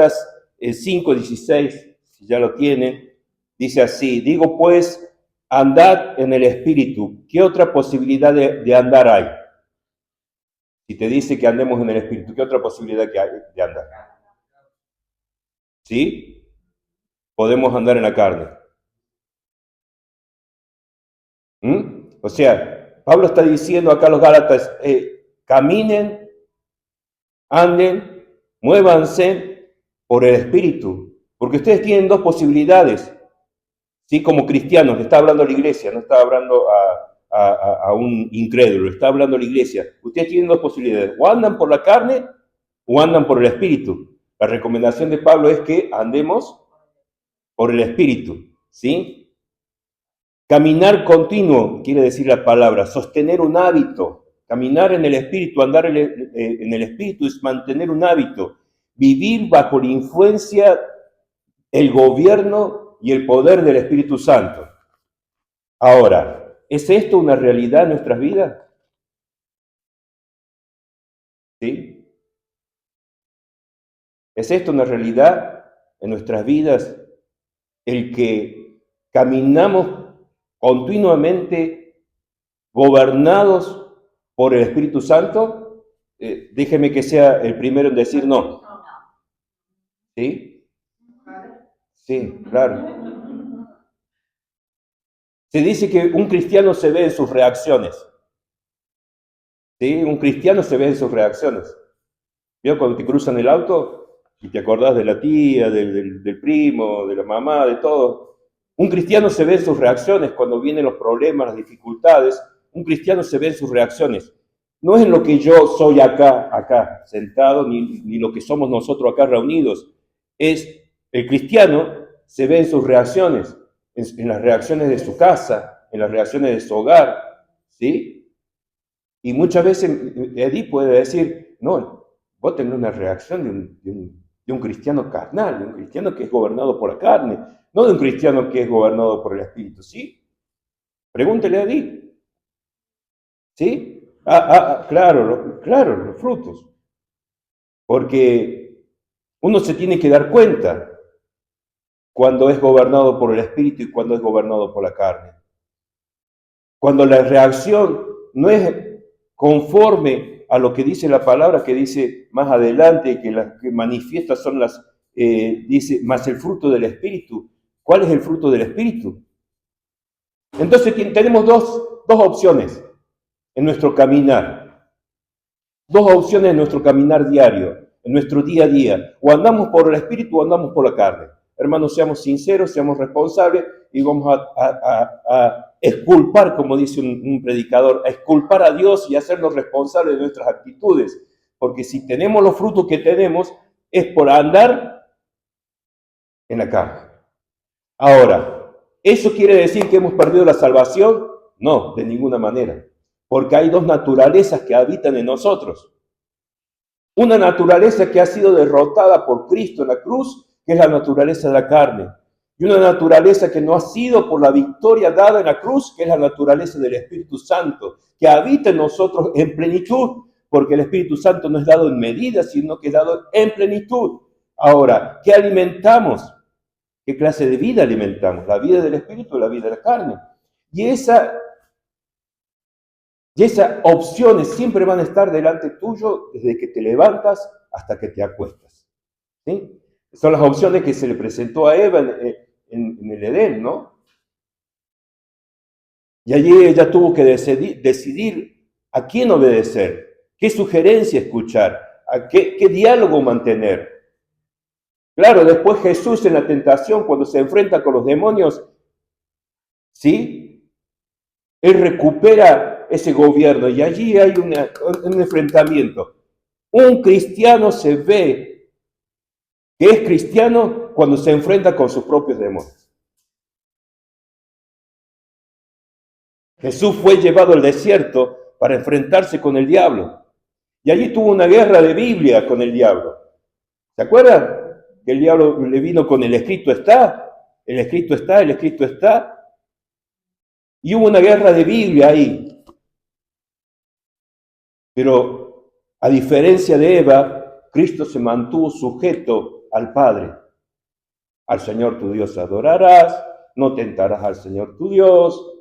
Gálatas 5:16, si ya lo tienen, dice así: digo pues, andad en el Espíritu. ¿Qué otra posibilidad de andar hay? Si te dice que andemos en el Espíritu, ¿qué otra posibilidad que hay de andar? ¿Sí? Podemos andar en la carne. O sea, Pablo está diciendo acá a los Gálatas, caminen, anden, muévanse por el Espíritu, porque ustedes tienen dos posibilidades, ¿sí? Como cristianos, le está hablando a la iglesia, no está hablando a un incrédulo, está hablando a la iglesia. Ustedes tienen dos posibilidades, o andan por la carne o andan por el Espíritu. La recomendación de Pablo es que andemos por el Espíritu, ¿sí? Caminar continuo, quiere decir la palabra, sostener un hábito. Caminar en el Espíritu, andar en el Espíritu es mantener un hábito. Vivir bajo la influencia, el gobierno y el poder del Espíritu Santo. Ahora, ¿es esto una realidad en nuestras vidas? ¿Sí? ¿Es esto una realidad en nuestras vidas? El que caminamos continuamente gobernados por el Espíritu Santo. Déjeme que sea el primero en decir no. ¿Sí? Sí, claro. Se dice que un cristiano se ve en sus reacciones. ¿Sí? Un cristiano se ve en sus reacciones. ¿Vio cuando te cruzan el auto y te acordás de la tía, del primo, de la mamá, de todo? Un cristiano se ve en sus reacciones cuando vienen los problemas, las dificultades. Un cristiano se ve en sus reacciones. No es en lo que yo soy acá, sentado, ni lo que somos nosotros acá reunidos. Es el cristiano se ve en sus reacciones, en las reacciones de su casa, en las reacciones de su hogar, ¿sí? Y muchas veces Edith puede decir, no, vos tenés una reacción de un cristiano carnal, de un cristiano que es gobernado por la carne, no de un cristiano que es gobernado por el Espíritu, ¿sí? Pregúntele a Edith, ¿sí? Claro, los frutos. Porque uno se tiene que dar cuenta cuando es gobernado por el Espíritu y cuando es gobernado por la carne. Cuando la reacción no es conforme a lo que dice la palabra, que dice más adelante, que las que manifiesta son las, dice, más el fruto del Espíritu. ¿Cuál es el fruto del Espíritu? Entonces tenemos dos opciones en nuestro caminar. Dos opciones en nuestro caminar diario, en nuestro día a día. O andamos por el Espíritu o andamos por la carne. Hermanos, seamos sinceros, seamos responsables y vamos a exculpar, como dice un predicador, a exculpar a Dios y hacernos responsables de nuestras actitudes. Porque si tenemos los frutos que tenemos, es por andar en la carne. Ahora, ¿eso quiere decir que hemos perdido la salvación? No, de ninguna manera. Porque hay dos naturalezas que habitan en nosotros. Una naturaleza que ha sido derrotada por Cristo en la cruz, que es la naturaleza de la carne. Y una naturaleza que no ha sido por la victoria dada en la cruz, que es la naturaleza del Espíritu Santo, que habita en nosotros en plenitud, porque el Espíritu Santo no es dado en medida, sino que es dado en plenitud. Ahora, ¿qué alimentamos? ¿Qué clase de vida alimentamos? ¿La vida del Espíritu o la vida de la carne? Y esas opciones siempre van a estar delante tuyo desde que te levantas hasta que te acuestas. ¿Sí? Son las opciones que se le presentó a Eva en el Edén, ¿no? Y allí ella tuvo que decidir a quién obedecer, qué sugerencia escuchar, qué diálogo mantener. Claro, después Jesús en la tentación, cuando se enfrenta con los demonios, ¿sí? Él recupera ese gobierno y allí hay un enfrentamiento. Un cristiano se ve que es cristiano cuando se enfrenta con sus propios demonios. Jesús fue llevado al desierto para enfrentarse con el diablo. Y allí tuvo una guerra de Biblia con el diablo. ¿Se acuerdan? Que el diablo le vino con el escrito está, el escrito está, el escrito está. Y hubo una guerra de Biblia ahí. Pero a diferencia de Eva, Cristo se mantuvo sujeto al Padre. Al Señor tu Dios adorarás, no tentarás al Señor tu Dios,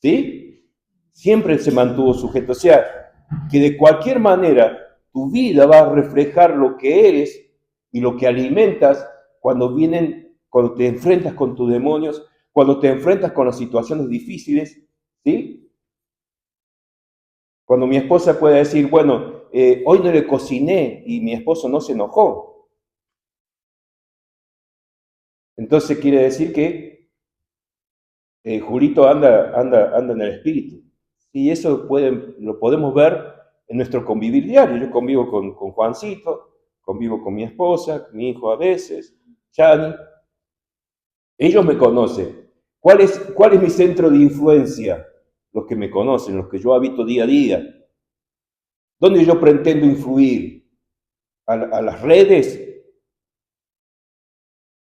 ¿sí? Siempre se mantuvo sujeto. O sea, que de cualquier manera tu vida va a reflejar lo que eres y lo que alimentas cuando te enfrentas con tus demonios, cuando te enfrentas con las situaciones difíciles, ¿sí? Cuando mi esposa puede decir, bueno, hoy no le cociné y mi esposo no se enojó. Entonces quiere decir que Julito anda en el espíritu. Y eso lo podemos ver en nuestro convivir diario. Yo convivo con Juancito, convivo con mi esposa, mi hijo a veces, Chani. Ellos me conocen. ¿Cuál es mi centro de influencia? Los que me conocen, los que yo habito día a día. ¿Dónde yo pretendo influir? ¿A las redes?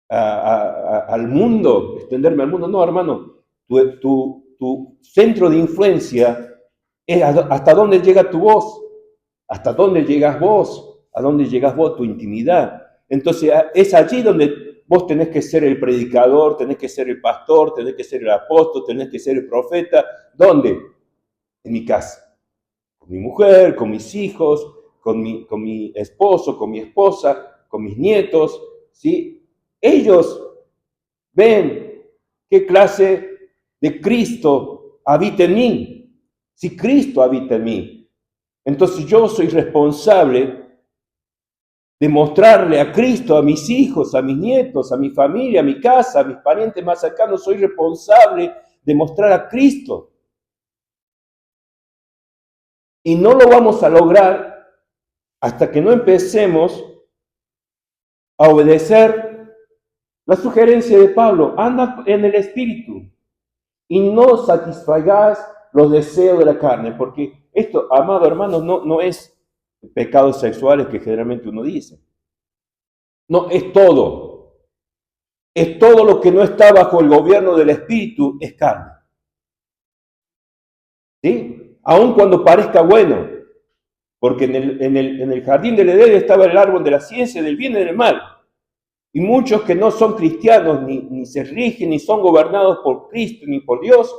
¿Al mundo? ¿Extenderme al mundo? No, hermano. Tu centro de influencia es hasta dónde llega tu voz, hasta dónde llegas vos, a dónde llegas vos, tu intimidad. Entonces es allí donde vos tenés que ser el predicador, tenés que ser el pastor, tenés que ser el apóstol, tenés que ser el profeta. ¿Dónde? En mi casa. Con mi mujer, con mis hijos, con mi esposo, con mi esposa, con mis nietos, ¿sí? Ellos ven qué clase de Cristo habita en mí. Si Cristo habita en mí, entonces yo soy responsable de mostrarle a Cristo a mis hijos, a mis nietos, a mi familia, a mi casa, a mis parientes más cercanos. Soy responsable de mostrar a Cristo. Y no lo vamos a lograr hasta que no empecemos a obedecer la sugerencia de Pablo. Anda en el Espíritu y no satisfagas los deseos de la carne, porque esto, amado hermano, no es pecados sexuales que generalmente uno dice. No, es todo. Es todo lo que no está bajo el gobierno del Espíritu, es carne. ¿Sí? Aun cuando parezca bueno, porque en el jardín del Edén estaba el árbol de la ciencia del bien y del mal. Y muchos que no son cristianos, ni se rigen, ni son gobernados por Cristo, ni por Dios,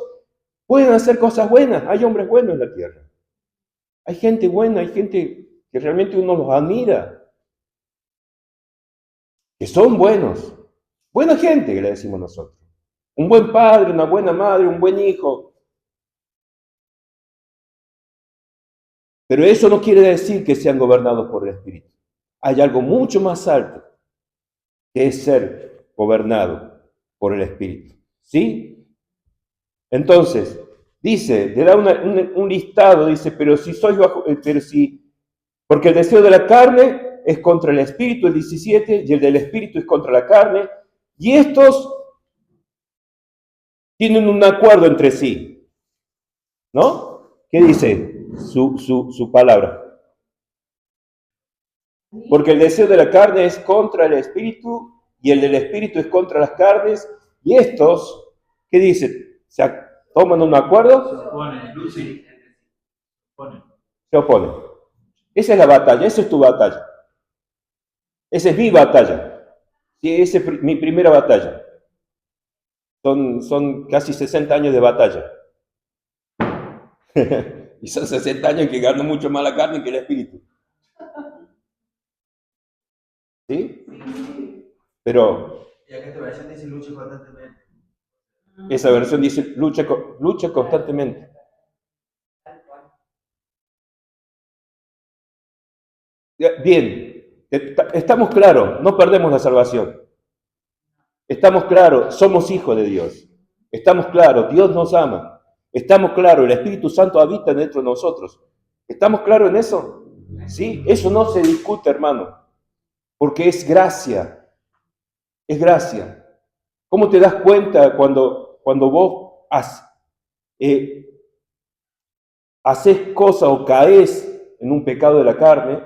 pueden hacer cosas buenas. Hay hombres buenos en la tierra. Hay gente buena, hay gente que realmente uno los admira, que son buenos. Buena gente, que le decimos nosotros. Un buen padre, una buena madre, un buen hijo. Pero eso no quiere decir que sean gobernados por el Espíritu. Hay algo mucho más alto, que es ser gobernado por el Espíritu. ¿Sí? Entonces, dice, le da un listado, dice, porque el deseo de la carne es contra el Espíritu, el 17, y el del Espíritu es contra la carne, y estos tienen un acuerdo entre sí, ¿no? ¿Qué dice su palabra? Porque el deseo de la carne es contra el Espíritu, y el del Espíritu es contra las carnes, y estos, ¿qué dice? ¿Toman un acuerdo? Se oponen, Lucy. Se oponen. Esa es la batalla, esa es tu batalla. Esa es mi batalla. Sí, esa es mi primera batalla. Son casi 60 años de batalla. Y son 60 años que gano mucho más la carne que el espíritu. ¿Sí? Pero Y acá esta versión dice lucha constantemente. esa versión dice lucha constantemente. Bien, estamos claros, no perdemos la salvación. Estamos claros, somos hijos de Dios. Estamos claros, Dios nos ama. Estamos claros, el Espíritu Santo habita dentro de nosotros. ¿Estamos claros en eso? Sí, eso no se discute, hermano, porque es gracia. Es gracia. ¿Cómo te das cuenta cuando vos haces cosas o caes en un pecado de la carne,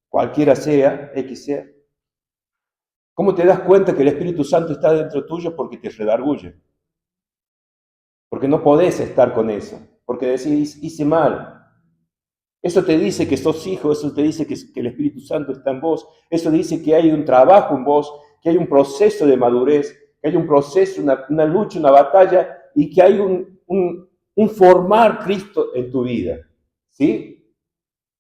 cualquiera sea, X sea? ¿Cómo te das cuenta que el Espíritu Santo está dentro tuyo? Porque te redarguye. Porque no podés estar con eso. Porque decís, hice mal. Eso te dice que sos hijo, eso te dice que el Espíritu Santo está en vos, eso dice que hay un trabajo en vos, que hay un proceso de madurez, que hay un proceso, una lucha, una batalla y que hay un formar Cristo en tu vida, ¿sí?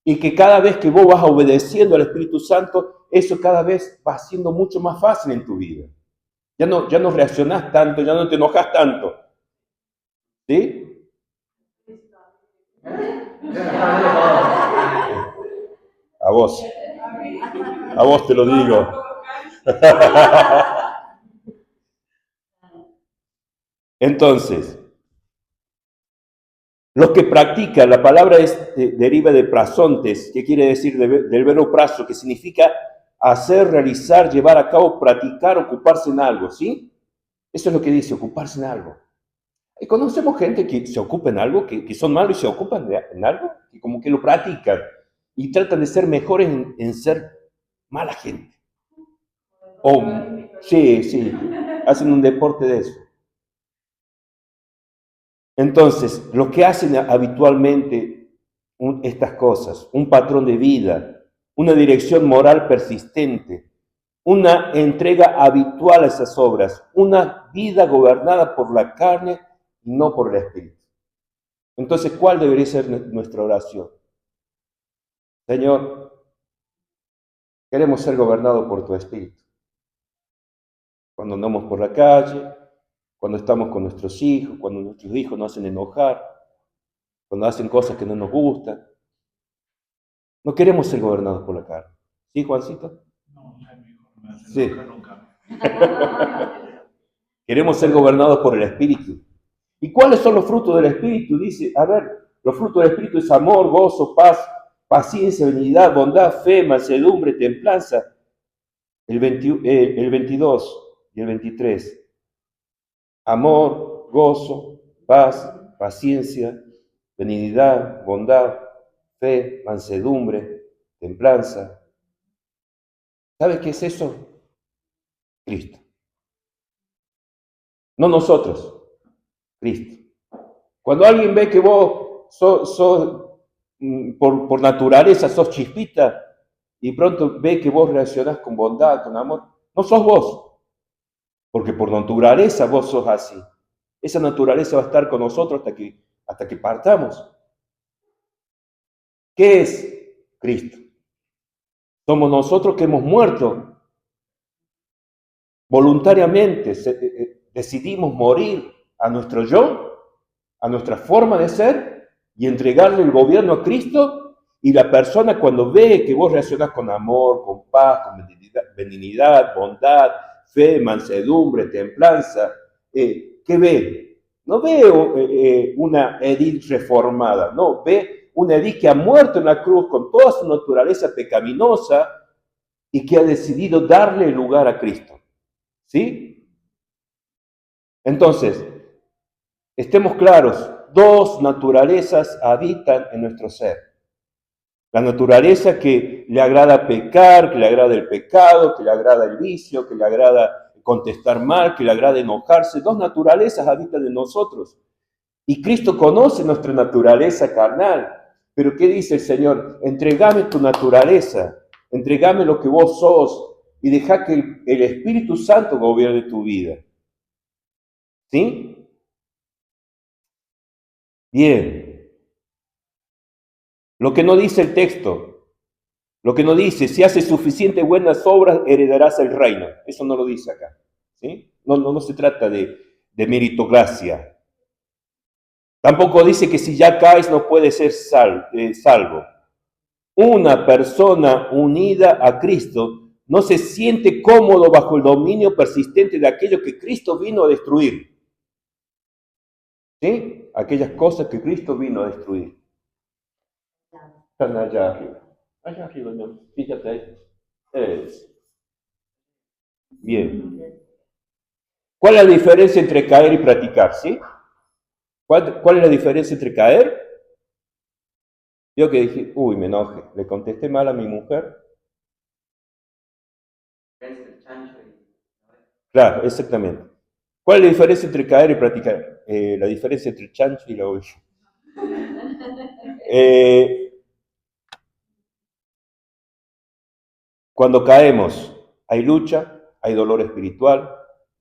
Y que cada vez que vos vas obedeciendo al Espíritu Santo, eso cada vez va siendo mucho más fácil en tu vida. Ya no reaccionás tanto, ya no te enojas tanto, ¿sí? A vos te lo digo. Entonces, los que practican, la palabra deriva de prasontes, que quiere decir del verbo praso, que significa hacer, realizar, llevar a cabo, practicar, ocuparse en algo, ¿sí? Eso es lo que dice, ocuparse en algo. Y conocemos gente que se ocupa en algo, que son malos y se ocupan en algo, que como que lo practican y tratan de ser mejores en ser mala gente. O, sí, hacen un deporte de eso. Entonces, lo que hacen habitualmente estas cosas, un patrón de vida, una dirección moral persistente, una entrega habitual a esas obras, una vida gobernada por la carne y no por el Espíritu. Entonces, ¿cuál debería ser nuestra oración? Señor, queremos ser gobernados por tu Espíritu. Cuando andamos por la calle, cuando estamos con nuestros hijos, cuando nuestros hijos nos hacen enojar, cuando hacen cosas que no nos gustan. No queremos ser gobernados por la carne. ¿Sí, Juancito? No, no me Sí. nunca. Queremos ser gobernados por el Espíritu. ¿Y cuáles son los frutos del Espíritu? Dice, a ver, los frutos del Espíritu es amor, gozo, paz, paciencia, benignidad, bondad, fe, mansedumbre, templanza. El 22 y el 23. Amor, gozo, paz, paciencia, benignidad, bondad, fe, mansedumbre, templanza. ¿Sabes qué es eso? Cristo. No nosotros, Cristo. Cuando alguien ve que vos por naturaleza sos chispita y pronto ve que vos reaccionás con bondad, con amor, no sos vos, porque por naturaleza vos sos así. Esa naturaleza va a estar con nosotros hasta que partamos. ¿Qué es Cristo? Somos nosotros que hemos muerto voluntariamente, decidimos morir a nuestro yo, a nuestra forma de ser y entregarle el gobierno a Cristo. Y la persona cuando ve que vos reaccionás con amor, con paz, con benignidad, bondad, fe, mansedumbre, templanza, ¿qué ve? No ve una Edith reformada, no, ve una Edith que ha muerto en la cruz con toda su naturaleza pecaminosa y que ha decidido darle lugar a Cristo. ¿Sí? Entonces, estemos claros, dos naturalezas habitan en nuestro ser. La naturaleza que le agrada pecar, que le agrada el pecado, que le agrada el vicio, que le agrada contestar mal, que le agrada enojarse. Dos naturalezas habitan en nosotros. Y Cristo conoce nuestra naturaleza carnal. Pero ¿qué dice el Señor? Entregame tu naturaleza, entregame lo que vos sos y deja que el Espíritu Santo gobierne tu vida. ¿Sí? Bien. Lo que no dice el texto, lo que no dice, si haces suficientes buenas obras, heredarás el reino. Eso no lo dice acá. ¿Sí? No se trata de meritocracia. Tampoco dice que si ya caes no puedes ser salvo. Una persona unida a Cristo no se siente cómodo bajo el dominio persistente de aquello que Cristo vino a destruir. ¿Sí? Aquellas cosas que Cristo vino a destruir. Están allá arriba. Allá arriba, no. Fíjate ahí. Bien. ¿Cuál es la diferencia entre caer y practicar? ¿Sí? ¿Cuál es la diferencia entre caer? Yo que dije, uy, me enojé. Le contesté mal a mi mujer. Claro, exactamente. ¿Cuál es la diferencia entre caer y practicar? La diferencia entre el chancho y la oveja. Cuando caemos, hay lucha, hay dolor espiritual,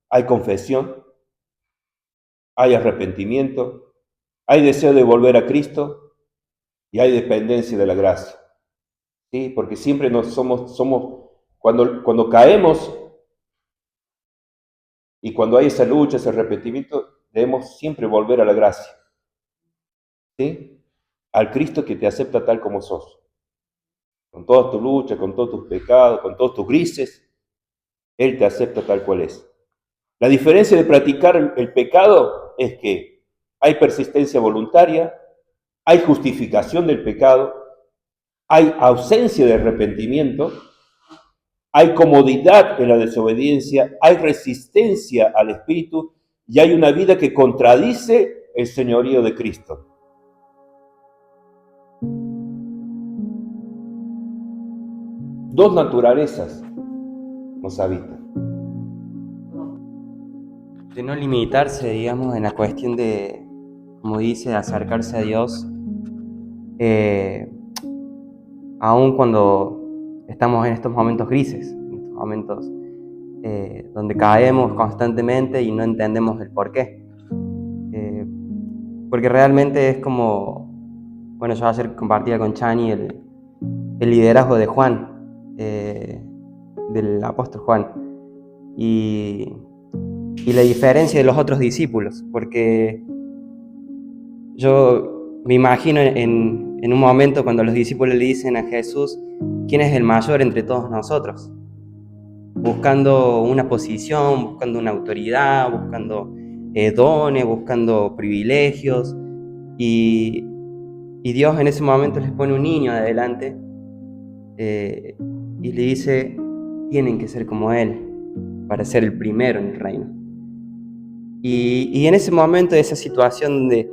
hay confesión, hay arrepentimiento, hay deseo de volver a Cristo y hay dependencia de la gracia. ¿Sí? Porque siempre cuando caemos y cuando hay esa lucha, ese arrepentimiento, debemos siempre volver a la gracia. ¿Sí? Al Cristo que te acepta tal como sos. Con toda tu lucha, con todos tus pecados, con todos tus grises, Él te acepta tal cual es. La diferencia de practicar el pecado es que hay persistencia voluntaria, hay justificación del pecado, hay ausencia de arrepentimiento, hay comodidad en la desobediencia, hay resistencia al Espíritu y hay una vida que contradice el señorío de Cristo. Dos naturalezas nos habitan. De no limitarse, digamos, en la cuestión de, como dice, acercarse a Dios, aun cuando estamos en estos momentos grises, en estos momentos donde caemos constantemente y no entendemos el por qué. Porque realmente es como, bueno, yo ayer compartía con Chani el liderazgo de Juan, del apóstol Juan, y la diferencia de los otros discípulos, porque yo me imagino en un momento cuando los discípulos le dicen a Jesús, ¿quién es el mayor entre todos nosotros? Buscando una posición, buscando una autoridad, buscando dones, buscando privilegios, y Dios en ese momento les pone un niño adelante y le dice, tienen que ser como Él para ser el primero en el reino. Y en ese momento, de esa situación donde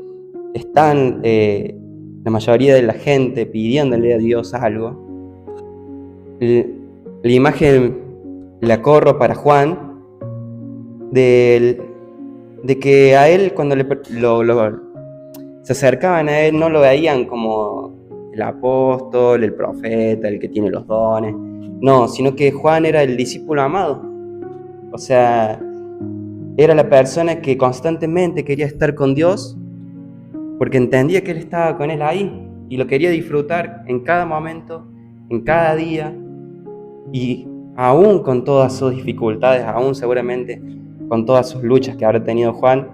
están la mayoría de la gente pidiéndole a Dios algo, la imagen la corro para Juan de que a él cuando se acercaban a él no lo veían como el apóstol, el profeta, el que tiene los dones, no, sino que Juan era el discípulo amado. O sea, era la persona que constantemente quería estar con Dios porque entendía que Él estaba con él ahí y lo quería disfrutar en cada momento, en cada día, y aún con todas sus dificultades, aún seguramente con todas sus luchas que habrá tenido Juan,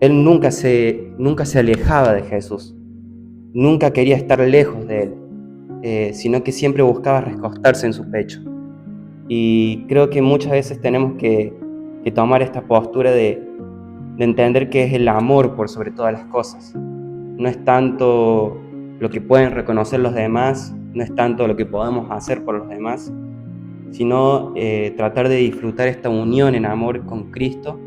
él nunca se alejaba de Jesús, nunca quería estar lejos de Él, sino que siempre buscaba recostarse en su pecho. Y creo que muchas veces tenemos que tomar esta postura de entender que es el amor por sobre todas las cosas. No es tanto lo que pueden reconocer los demás, no es tanto lo que podemos hacer por los demás, sino tratar de disfrutar esta unión en amor con Cristo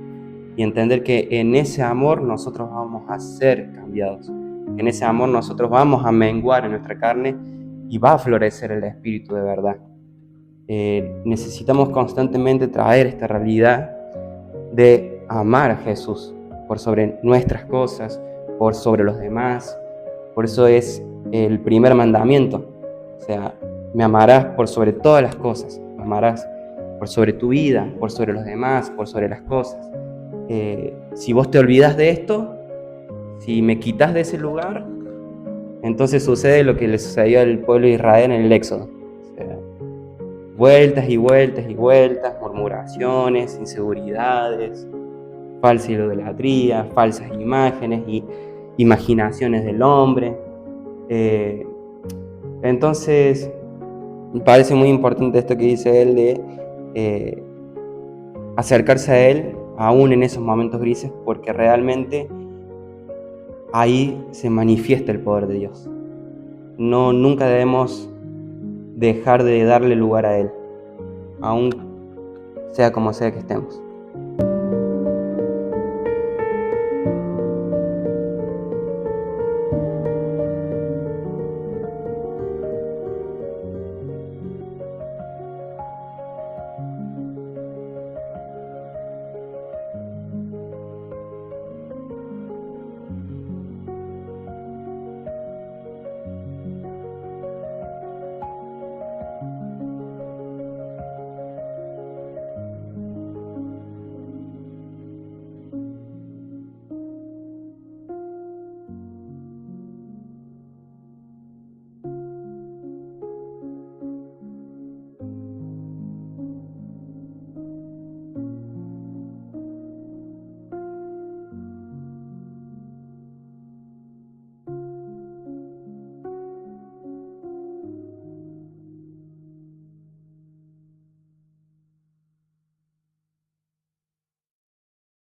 y entender que en ese amor nosotros vamos a ser cambiados, que en ese amor nosotros vamos a menguar en nuestra carne y va a florecer el Espíritu de verdad. Necesitamos constantemente traer esta realidad de amar a Jesús por sobre nuestras cosas, por sobre los demás. Por eso es el primer mandamiento. O sea, me amarás por sobre todas las cosas. Me amarás por sobre tu vida, por sobre los demás, por sobre las cosas. Si vos te olvidas de esto, si me quitas de ese lugar, entonces sucede lo que le sucedió al pueblo de Israel en el Éxodo. O sea, vueltas y vueltas y vueltas, murmuraciones, inseguridades, falsa idolatría, falsas imágenes y imaginaciones del hombre. Entonces, me parece muy importante esto que dice él de acercarse a Él aún en esos momentos grises, porque realmente ahí se manifiesta el poder de Dios. Nunca debemos dejar de darle lugar a Él, aún sea como sea que estemos.